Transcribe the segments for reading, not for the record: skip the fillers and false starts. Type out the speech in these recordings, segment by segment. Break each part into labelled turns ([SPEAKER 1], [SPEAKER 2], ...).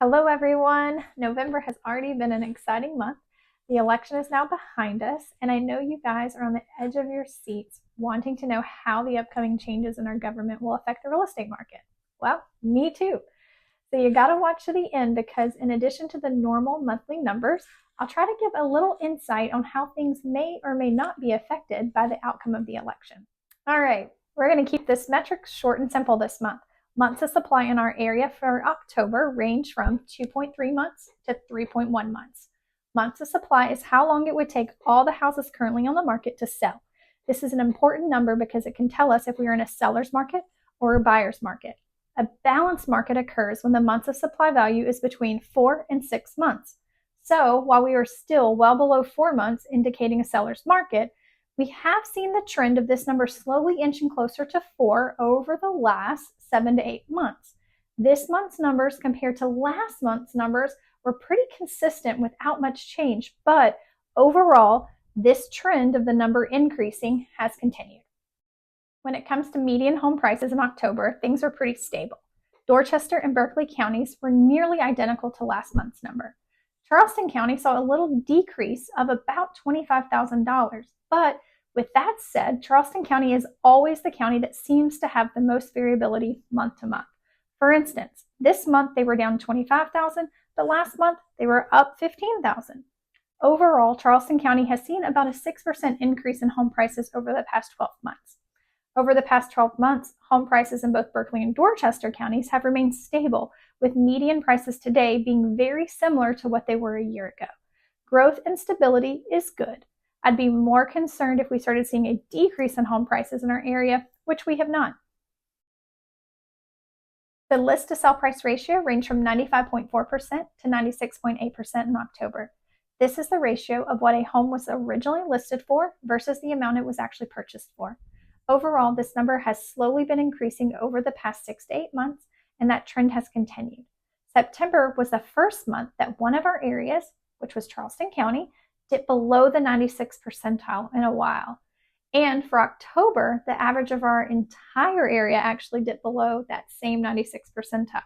[SPEAKER 1] Hello, everyone. November has already been an exciting month. The election is now behind us, and I know you guys are on the edge of your seats wanting to know how the upcoming changes in our government will affect the real estate market. Well, me too. So you got to watch to the end because, in addition to the normal monthly numbers, I'll try to give a little insight on how things may or may not be affected by the outcome of the election. All right, we're going to keep this metric short and simple this month. Months of supply in our area for October range from 2.3 months to 3.1 months. Months of supply is how long it would take all the houses currently on the market to sell. This is an important number because it can tell us if we are in a seller's market or a buyer's market. A balanced market occurs when the months of supply value is between 4 and 6 months. So while we are still well below 4 months, indicating a seller's market, we have seen the trend of this number slowly inching closer to 4 over the last 7 to 8 months. This month's numbers compared to last month's numbers were pretty consistent without much change, but overall, this trend of the number increasing has continued. When it comes to median home prices in October, things were pretty stable. Dorchester and Berkeley counties were nearly identical to last month's number. Charleston County saw a little decrease of about $25,000, but with that said, Charleston County is always the county that seems to have the most variability month to month. For instance, this month they were down $25,000, but last month they were up $15,000. Overall, Charleston County has seen about a 6% increase in home prices over the past 12 months. Over the past 12 months, home prices in both Berkeley and Dorchester counties have remained stable, with median prices today being very similar to what they were a year ago. Growth and stability is good. I'd be more concerned if we started seeing a decrease in home prices in our area, which we have not. The list to sell price ratio ranged from 95.4% to 96.8% in October. This is the ratio of what a home was originally listed for versus the amount it was actually purchased for. Overall, this number has slowly been increasing over the past 6 to 8 months, and that trend has continued. September was the first month that one of our areas, which was Charleston County, dipped below the 96th percentile in a while. And for October, the average of our entire area actually dipped below that same 96th percentile.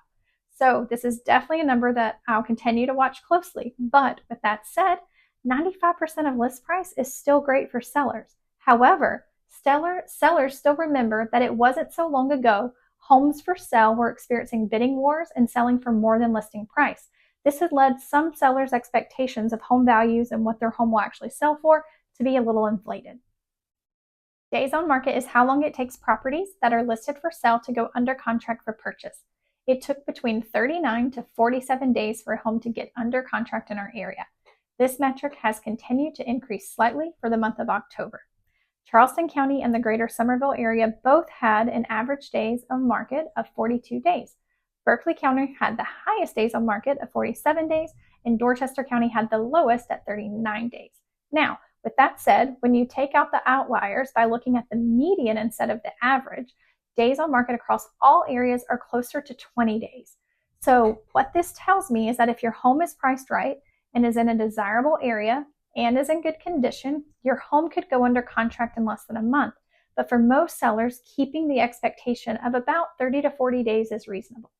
[SPEAKER 1] So this is definitely a number that I'll continue to watch closely. But with that said, 95% of list price is still great for sellers. However, sellers still remember that it wasn't so long ago homes for sale were experiencing bidding wars and selling for more than listing price. This had led some sellers' expectations of home values and what their home will actually sell for to be a little inflated. Days on market is how long it takes properties that are listed for sale to go under contract for purchase. It took between 39 to 47 days for a home to get under contract in our area. This metric has continued to increase slightly for the month of October. Charleston County and the greater Summerville area both had an average days on market of 42 days. Berkeley County had the highest days on market of 47 days, and Dorchester County had the lowest at 39 days. Now, with that said, when you take out the outliers by looking at the median instead of the average, days on market across all areas are closer to 20 days. So what this tells me is that if your home is priced right and is in a desirable area and is in good condition, your home could go under contract in less than a month. But for most sellers, keeping the expectation of about 30 to 40 days is reasonable.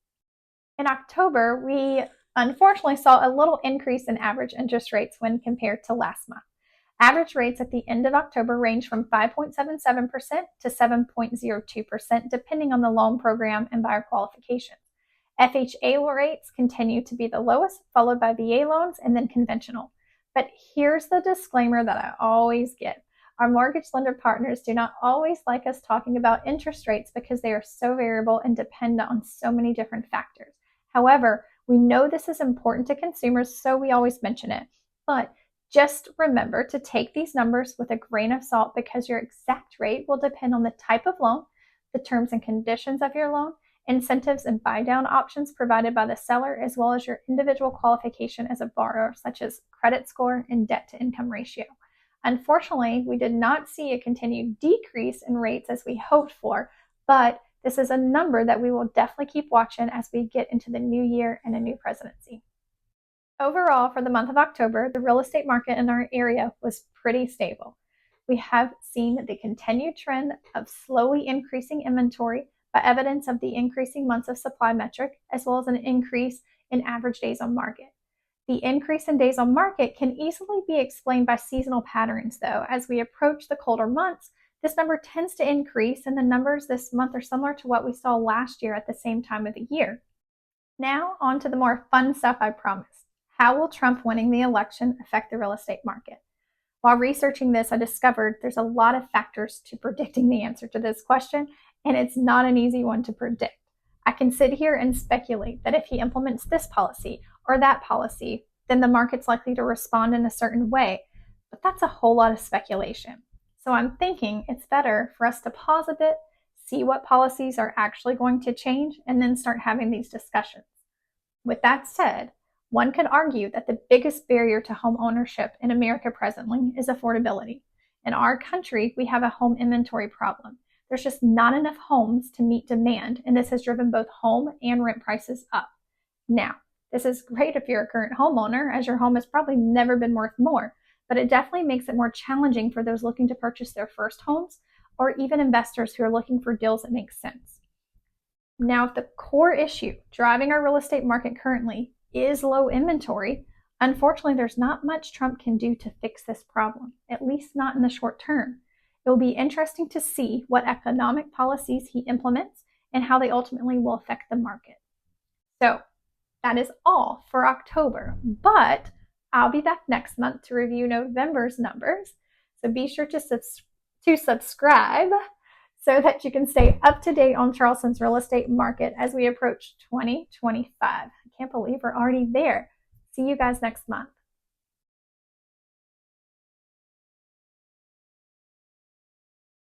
[SPEAKER 1] In October, we unfortunately saw a little increase in average interest rates when compared to last month. Average rates at the end of October range from 5.77% to 7.02%, depending on the loan program and buyer qualifications. FHA rates continue to be the lowest, followed by VA loans and then conventional. But here's the disclaimer that I always give. Our mortgage lender partners do not always like us talking about interest rates because they are so variable and depend on so many different factors. However, we know this is important to consumers, so we always mention it. But just remember to take these numbers with a grain of salt because your exact rate will depend on the type of loan, the terms and conditions of your loan, incentives and buy-down options provided by the seller, as well as your individual qualification as a borrower, such as credit score and debt-to-income ratio. Unfortunately, we did not see a continued decrease in rates as we hoped for, but this is a number that we will definitely keep watching as we get into the new year and a new presidency. Overall, for the month of October, the real estate market in our area was pretty stable. We have seen the continued trend of slowly increasing inventory by evidence of the increasing months of supply metric, as well as an increase in average days on market. The increase in days on market can easily be explained by seasonal patterns, though. As we approach the colder months, this number tends to increase, and the numbers this month are similar to what we saw last year at the same time of the year. Now, on to the more fun stuff I promised. How will Trump winning the election affect the real estate market? While researching this, I discovered there's a lot of factors to predicting the answer to this question, and it's not an easy one to predict. I can sit here and speculate that if he implements this policy or that policy, then the market's likely to respond in a certain way, but that's a whole lot of speculation. So I'm thinking it's better for us to pause a bit, see what policies are actually going to change, and then start having these discussions. With that said, one could argue that the biggest barrier to home ownership in America presently is affordability. In our country, we have a home inventory problem. There's just not enough homes to meet demand, and this has driven both home and rent prices up. Now, this is great if you're a current homeowner, as your home has probably never been worth more, but it definitely makes it more challenging for those looking to purchase their first homes, or even investors who are looking for deals that make sense. Now, if the core issue driving our real estate market currently is low inventory, unfortunately, there's not much Trump can do to fix this problem, at least not in the short term. It will be interesting to see what economic policies he implements and how they ultimately will affect the market. So that is all for October, but I'll be back next month to review November's numbers. So be sure to subscribe so that you can stay up to date on Charleston's real estate market as we approach 2025. I can't believe we're already there. See you guys next month.